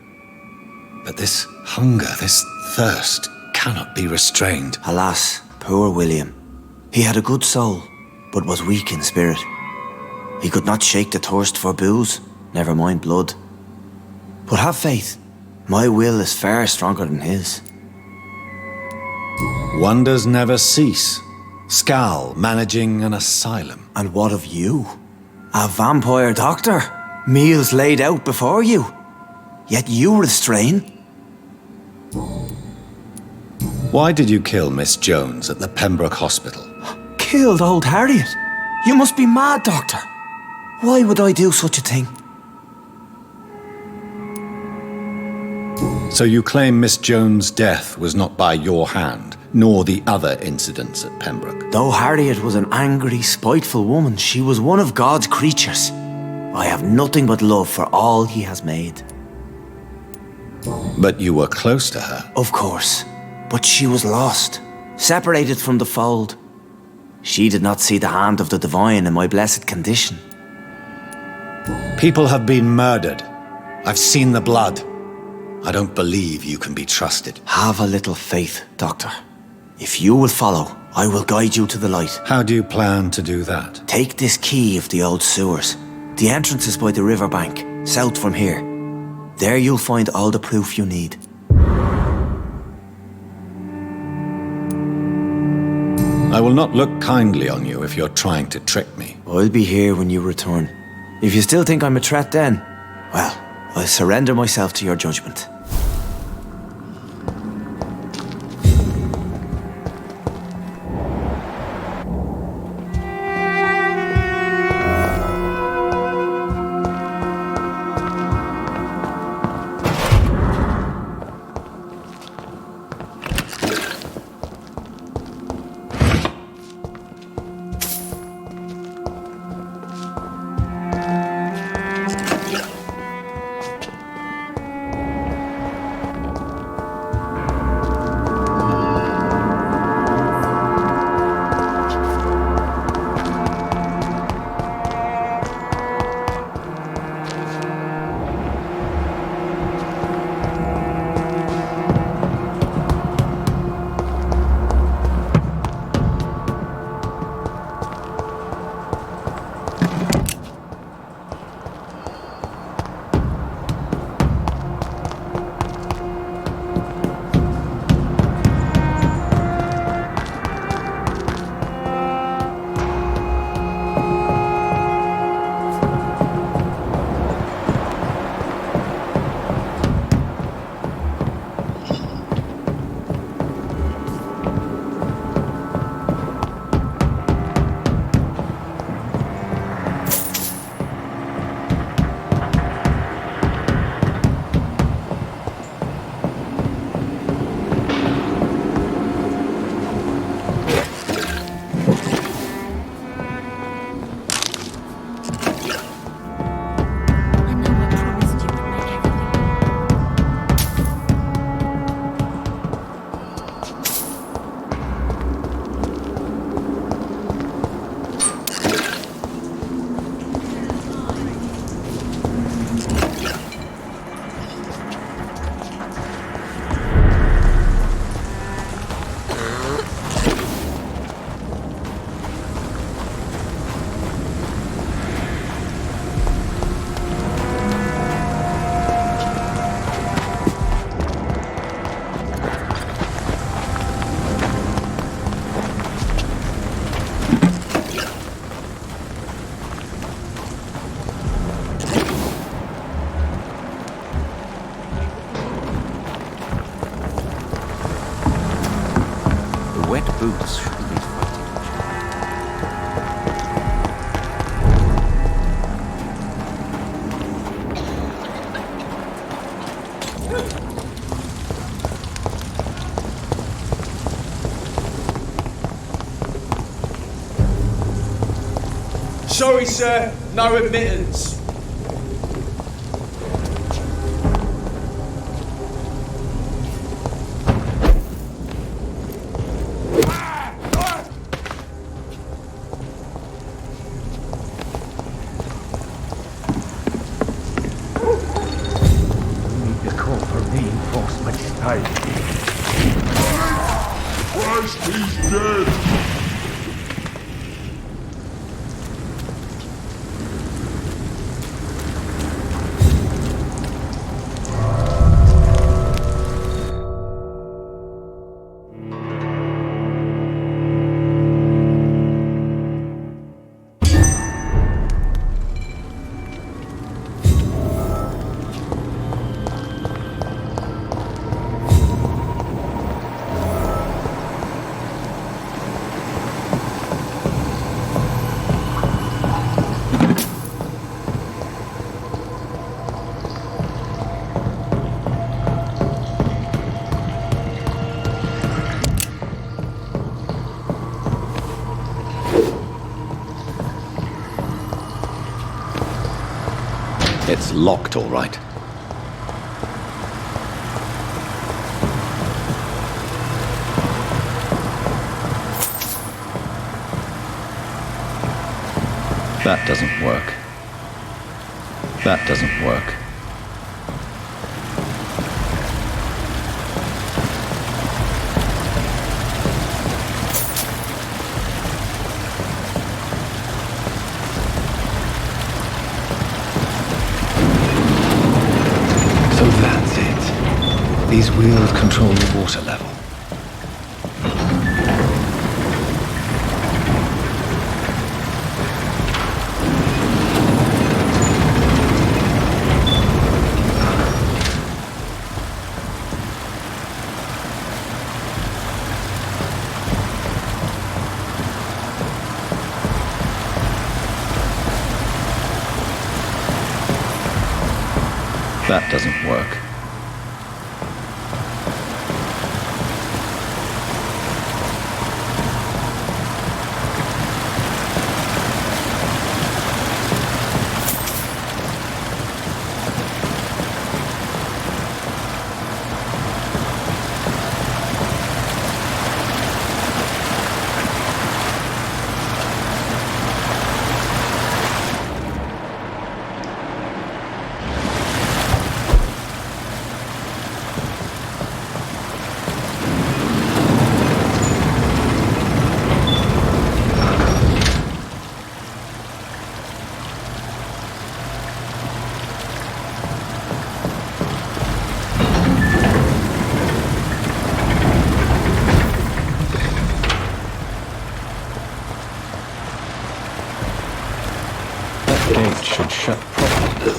But this hunger, this thirst, cannot be restrained. Alas, poor William. He had a good soul, but was weak in spirit. He could not shake the thirst for booze, never mind blood. But have faith. My will is far stronger than his. Wonders never cease. Skal managing an asylum. And what of you? A vampire doctor? Meals laid out before you. Yet you restrain. Why did you kill Miss Jones at the Pembroke Hospital? Killed old Harriet? You must be mad, Doctor. Why would I do such a thing? So you claim Miss Jones' death was not by your hand, nor the other incidents at Pembroke? Though Harriet was an angry, spiteful woman, she was one of God's creatures. I have nothing but love for all he has made. But you were close to her. Of course. But she was lost, separated from the fold. She did not see the hand of the divine in my blessed condition. People have been murdered. I've seen the blood. I don't believe you can be trusted. Have a little faith, Doctor. If you will follow, I will guide you to the light. How do you plan to do that? Take this key of the old sewers. The entrance is by the riverbank, south from here. There you'll find all the proof you need. I will not look kindly on you if you're trying to trick me. I'll be here when you return. If you still think I'm a threat then, well, I'll surrender myself to your judgment. Wet boots shouldn't be fighting. Sorry, sir. No admittance. It's locked, all right. That doesn't work. That doesn't work. So that's it. These wheels control the water level. That doesn't work. Gate should shut properly.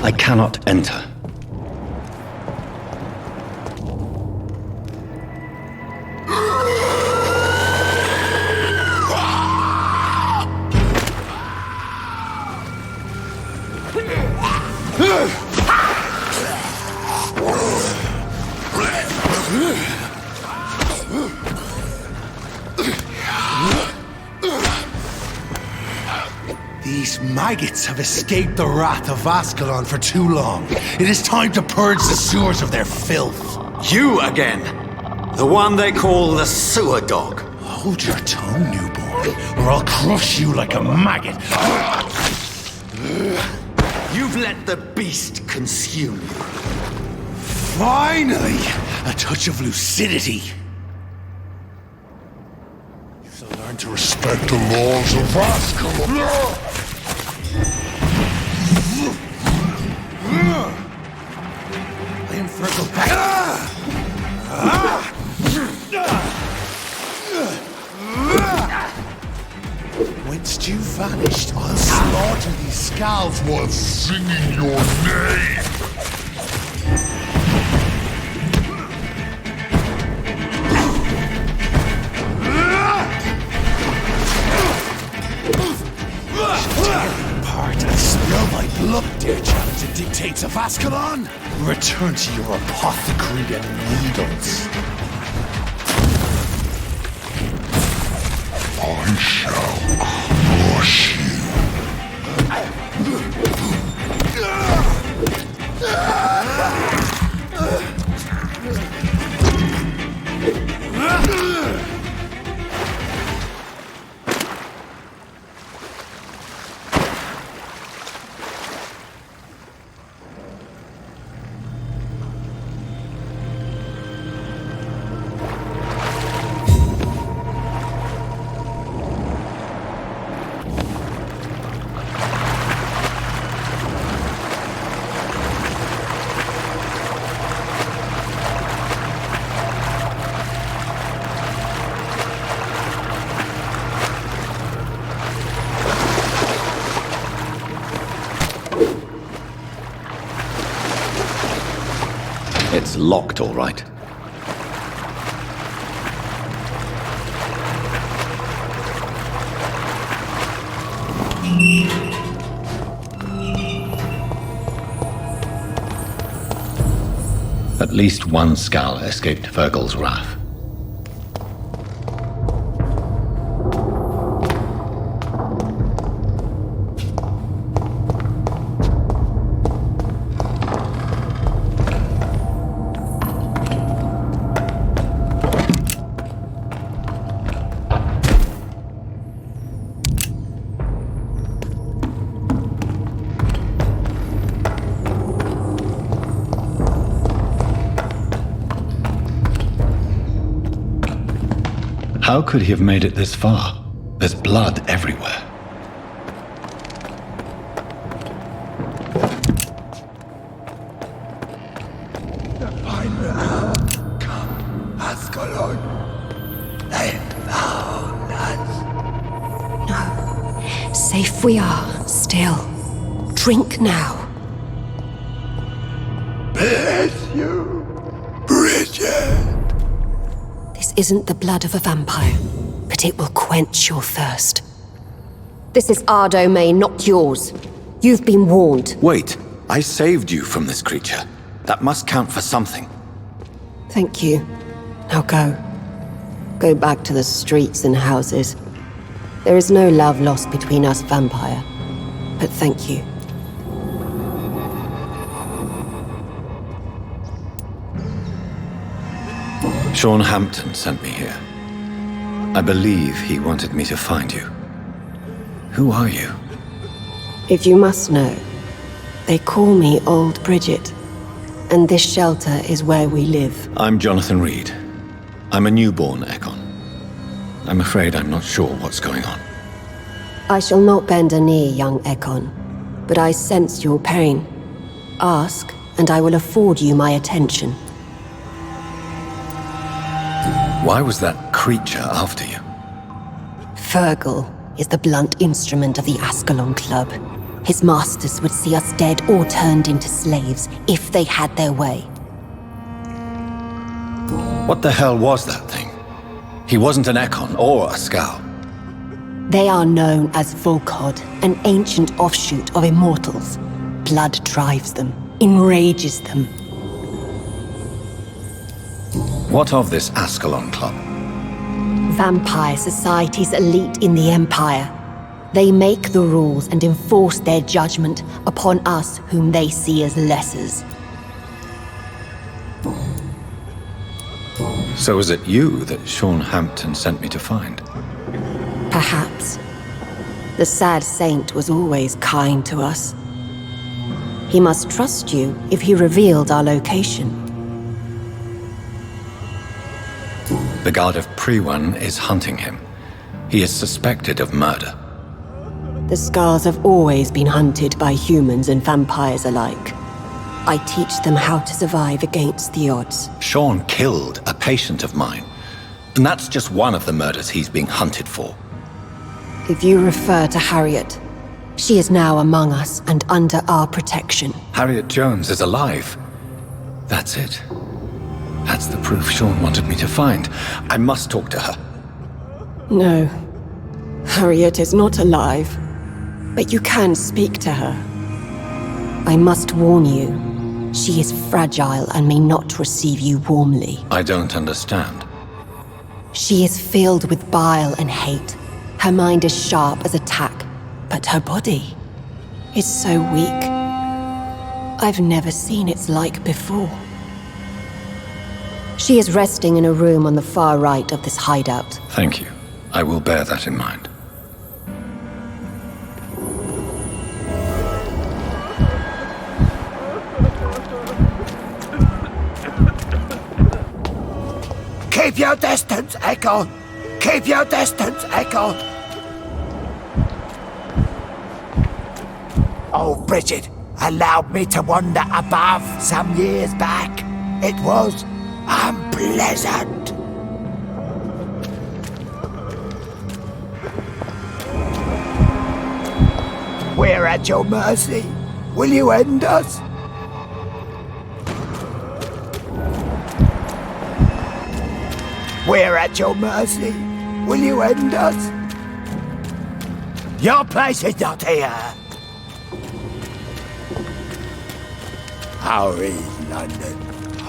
I cannot enter. These maggots have escaped the wrath of Ascalon for too long. It is time to purge the sewers of their filth. You again! The one they call the sewer dog. Hold your tongue, newborn, or I'll crush you like a maggot. You've let the beast consume you. Finally! A touch of lucidity. You have to learn to respect the laws of Ascalon. I am Fergal back. Whence you vanished, I'll slaughter these scalds while singing your name. Knights of Ascalon, return to your apothecary and needles. I shall crush you. It's locked, all right. At least one Skal escaped Virgil's wrath. How could he have made it this far? There's blood everywhere. The final hour come, Ascalon. And found us. No. Safe we are, still. Drink now. Bless you, Bridget. This isn't the blood of a vampire, but it will quench your thirst. This is our domain, not yours. You've been warned. Wait, I saved you from this creature. That must count for something. Thank you. Now go. Go back to the streets and houses. There is no love lost between us, vampire. But thank you. Sean Hampton sent me here. I believe he wanted me to find you. Who are you? If you must know, they call me Old Bridget, and this shelter is where we live. I'm Jonathan Reid. I'm a newborn Ekon. I'm afraid I'm not sure what's going on. I shall not bend a knee, young Ekon, but I sense your pain. Ask, and I will afford you my attention. Why was that creature after you? Virgil is the blunt instrument of the Ascalon Club. His masters would see us dead or turned into slaves if they had their way. What the hell was that thing? He wasn't an Ekon or a Skal. They are known as Volkod, an ancient offshoot of immortals. Blood drives them, enrages them. What of this Ascalon Club? Vampire society's elite in the Empire. They make the rules and enforce their judgment upon us whom they see as lessers. So is it you that Sean Hampton sent me to find? Perhaps. The sad saint was always kind to us. He must trust you if he revealed our location. The guard of Priwan is hunting him. He is suspected of murder. The Skars have always been hunted by humans and vampires alike. I teach them how to survive against the odds. Sean killed a patient of mine. And that's just one of the murders he's being hunted for. If you refer to Harriet, she is now among us and under our protection. Harriet Jones is alive. That's it. That's the proof Sean wanted me to find. I must talk to her. No. Harriet is not alive. But you can speak to her. I must warn you, she is fragile and may not receive you warmly. I don't understand. She is filled with bile and hate. Her mind is sharp as a tack, but her body is so weak. I've never seen its like before. She is resting in a room on the far right of this hideout. Thank you. I will bear that in mind. Keep your distance, Echo! Keep your distance, Echo! Oh, Bridget allowed me to wander above some years back. It was unpleasant. We're at your mercy. Will you end us? We're at your mercy. Will you end us? Your place is not here. How is London?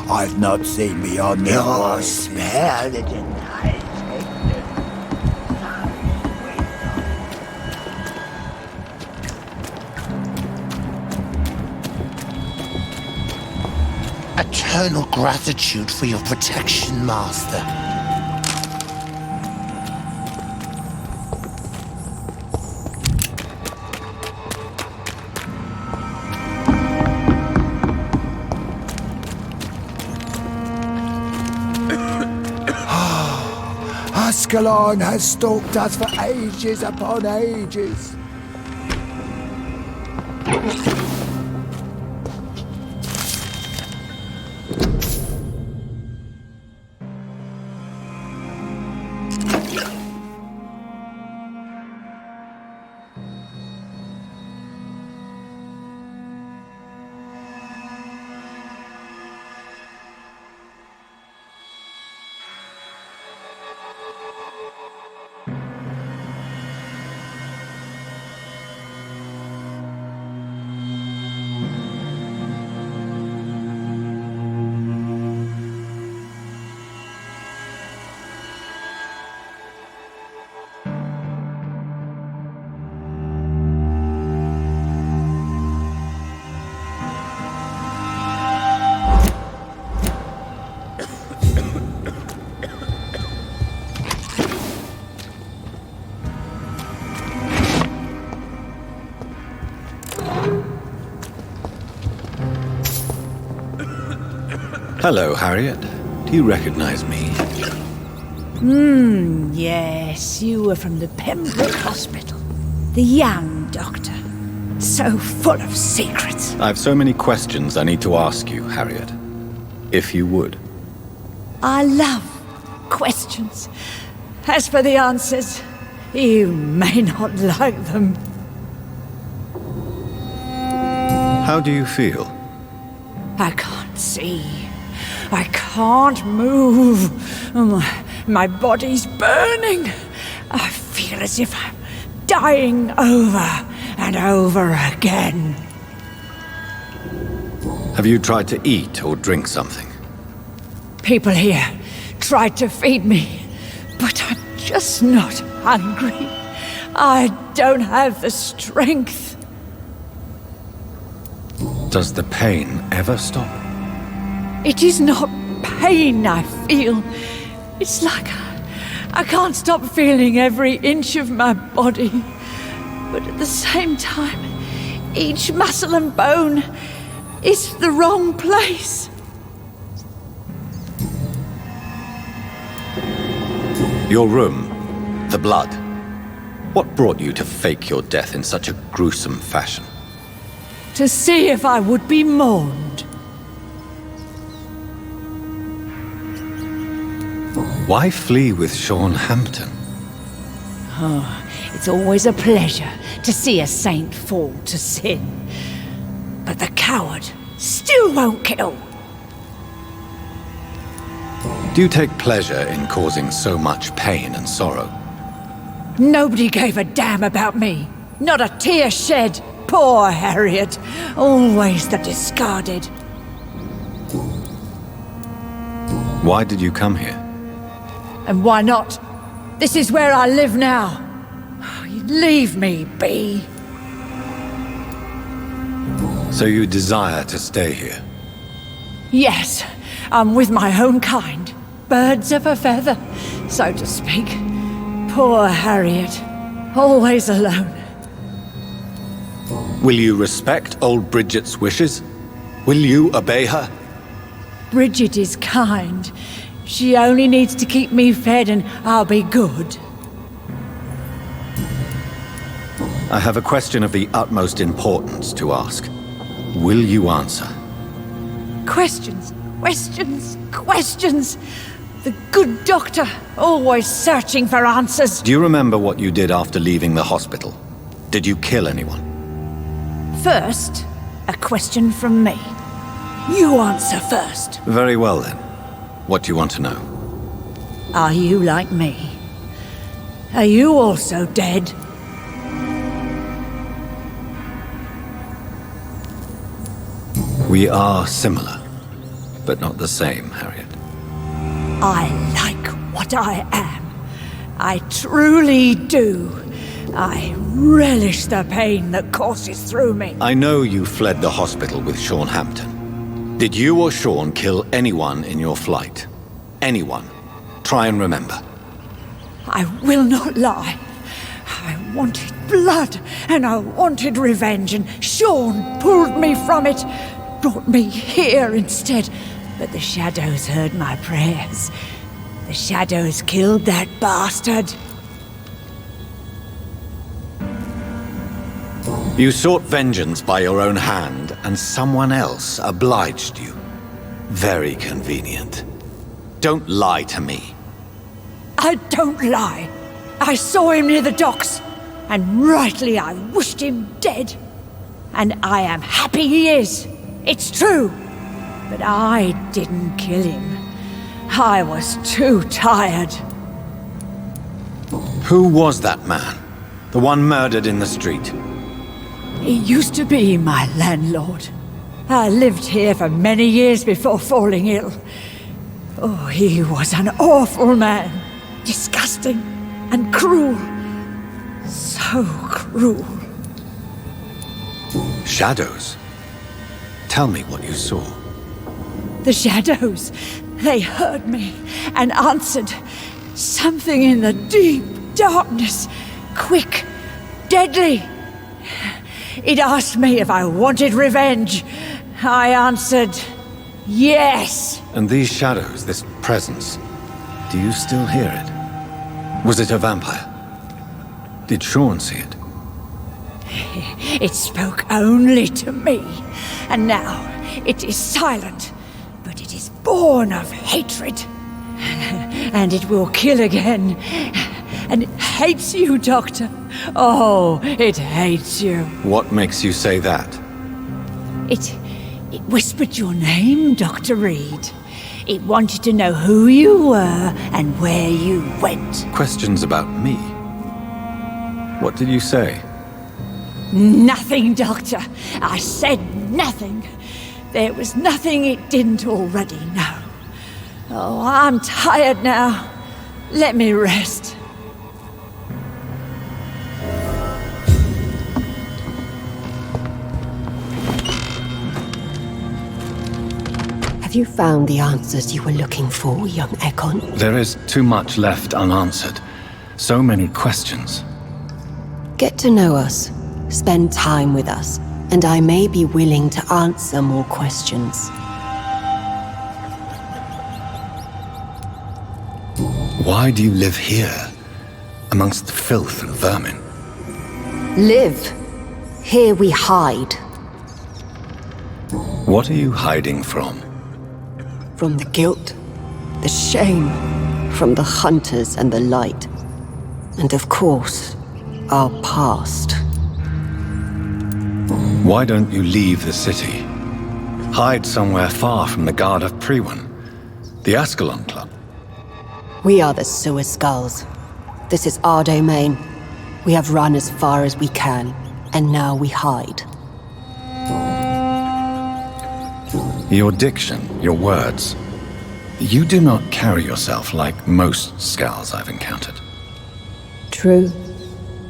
I've not seen beyond the Your spell the denies Eternal gratitude for your protection, Master. Ascalon has stalked us for ages upon ages. Hello, Harriet. Do you recognize me? Yes, you were from the Pembroke Hospital. The young doctor. So full of secrets. I have so many questions I need to ask you, Harriet. If you would. I love questions. As for the answers, you may not like them. How do you feel? I can't see. I can't move. My body's burning. I feel as if I'm dying over and over again. Have you tried to eat or drink something? People here tried to feed me, but I'm just not hungry. I don't have the strength. Does the pain ever stop? It is not pain I feel. It's like I can't stop feeling every inch of my body. But at the same time, each muscle and bone is the wrong place. Your room, the blood. What brought you to fake your death in such a gruesome fashion? To see if I would be mourned. Why flee with Sean Hampton? Oh, it's always a pleasure to see a saint fall to sin. But the coward still won't kill. Do you take pleasure in causing so much pain and sorrow? Nobody gave a damn about me. Not a tear shed. poor Harriet. Always the discarded. Why did you come here? And why not? This is where I live now. Leave me be. So you desire to stay here? Yes, I'm with my own kind. Birds of a feather, so to speak. Poor Harriet. Always alone. Will you respect old Bridget's wishes? Will you obey her? Bridget is kind. She only needs to keep me fed and I'll be good. I have a question of the utmost importance to ask. Will you answer? Questions, questions, questions. The good doctor, always searching for answers. Do you remember what you did after leaving the hospital? Did you kill anyone? First, a question from me. You answer first. Very well then. What do you want to know? Are you like me? Are you also dead? We are similar, but not the same, Harriet. I like what I am. I truly do. I relish the pain that courses through me. I know you fled the hospital with Sean Hampton. Did you or Sean kill anyone in your flight? Anyone? Try and remember. I will not lie. I wanted blood, and I wanted revenge, and Sean pulled me from it. Brought me here instead, but the shadows heard my prayers. The shadows killed that bastard. You sought vengeance by your own hand, and someone else obliged you. Very convenient. Don't lie to me. I don't lie. I saw him near the docks, and rightly I wished him dead. And I am happy he is. It's true. But I didn't kill him. I was too tired. Who was that man? The one murdered in the street? He used to be my landlord. I lived here for many years before falling ill. Oh, he was an awful man. Disgusting and cruel. So cruel. Shadows? Tell me what you saw. The shadows, they heard me and answered. Something in the deep darkness. Quick, deadly. It asked me if I wanted revenge. I answered, yes. And these shadows, this presence, do you still hear it? Was it a vampire? Did Sean see it? It spoke only to me, and now it is silent, but it is born of hatred. And it will kill again. And it hates you, Doctor. Oh, it hates you. What makes you say that? It whispered your name, Dr. Reid. It wanted to know who you were and where you went. Questions about me? What did you say? Nothing, Doctor. I said nothing. There was nothing it didn't already know. Oh, I'm tired now. Let me rest. Have you found the answers you were looking for, young Ekon? There is too much left unanswered. So many questions. Get to know us. Spend time with us, and I may be willing to answer more questions. Why do you live here, amongst the filth and vermin? Live. Here we hide. What are you hiding from? From the guilt, the shame, from the hunters and the light. And of course, our past. Why don't you leave the city? Hide somewhere far from the Guard of Priwen, the Ascalon Club. We are the Sewer Skulls. This is our domain. We have run as far as we can. and now we hide. Your diction, your words. You do not carry yourself like most Skulls I've encountered. True.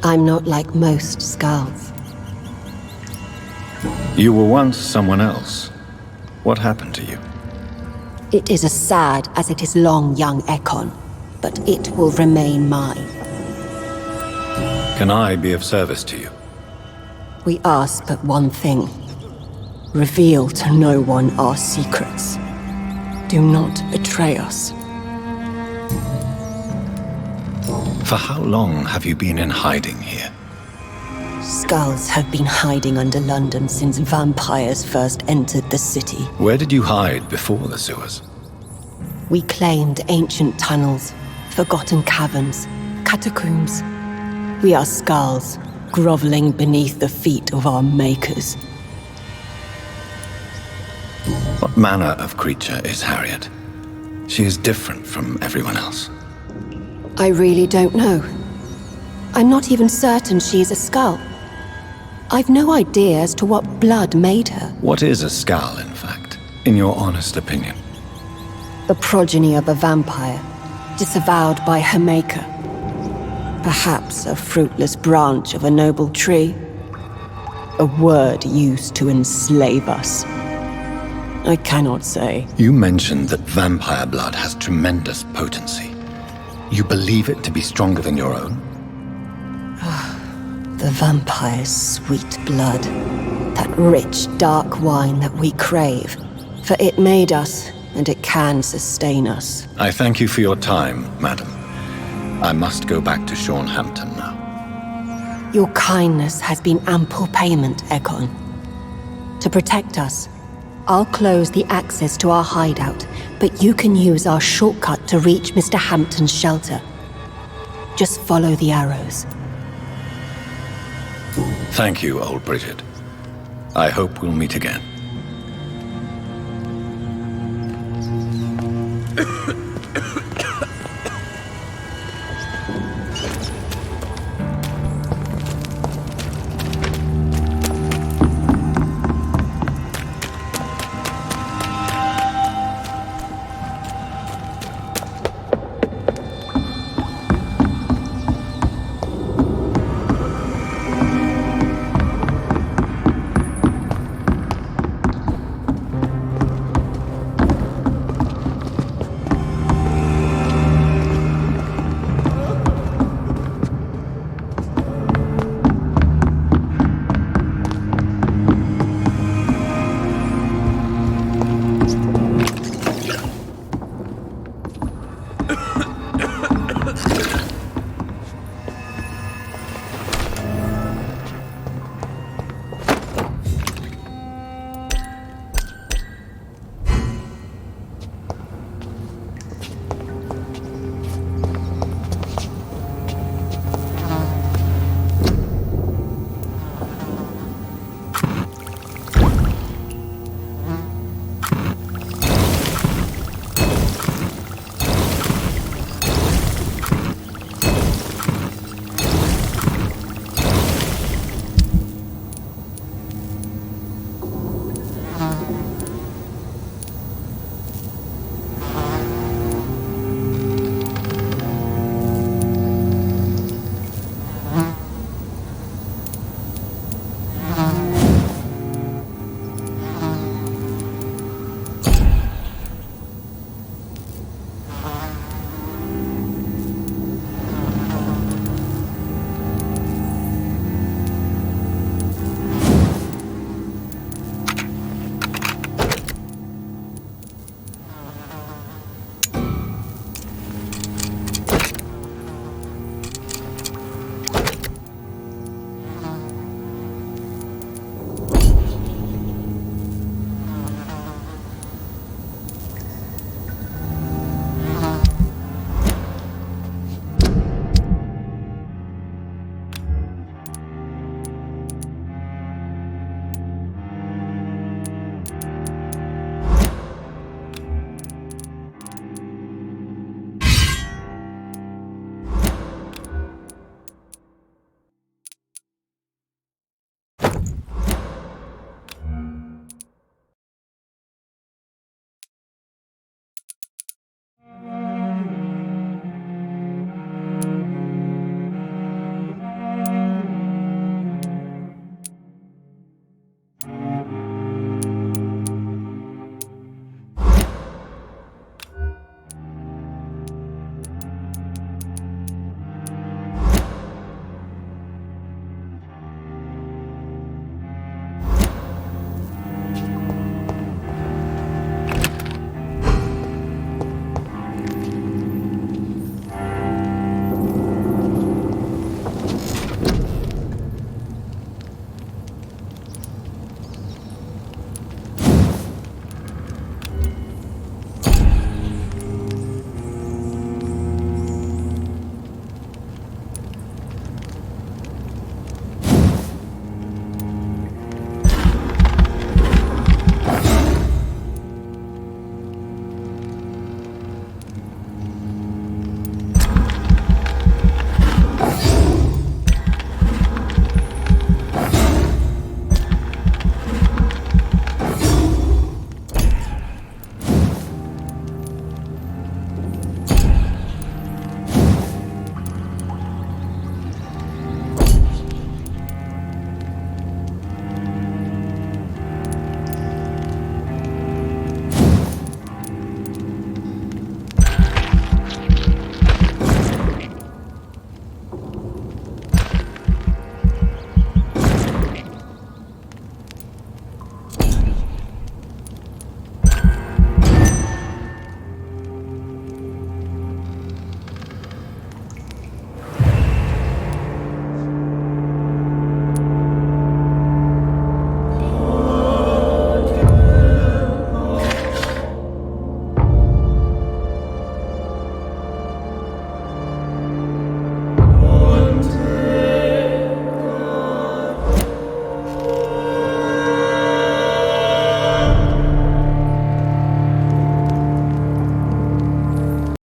I'm not like most Skulls. You were once someone else. What happened to you? It is as sad as it is long, young Ekon, but it will remain mine. Can I be of service to you? We ask but one thing. Reveal to no one our secrets. Do not betray us. For how long have you been in hiding here? Skulls have been hiding under London since vampires first entered the city. Where did you hide before the sewers? We claimed ancient tunnels, forgotten caverns, catacombs. We are Skulls, groveling beneath the feet of our makers. What manner of creature is Harriet? She is different from everyone else. I really don't know. I'm not even certain she is a Skull. I've no idea as to what blood made her. What is a Skull, in fact, in your honest opinion? The progeny of a vampire, disavowed by her maker. Perhaps a fruitless branch of a noble tree. A word used to enslave us. I cannot say. You mentioned that vampire blood has tremendous potency. You believe it to be stronger than your own? The vampire's sweet blood. That rich, dark wine that we crave. For it made us, and it can sustain us. I thank you for your time, madam. I must go back to Shornhampton now. Your kindness has been ample payment, Ekon. To protect us, I'll close the access to our hideout, but you can use our shortcut to reach Mr. Hampton's shelter. Just follow the arrows. Thank you, old Bridget. I hope we'll meet again.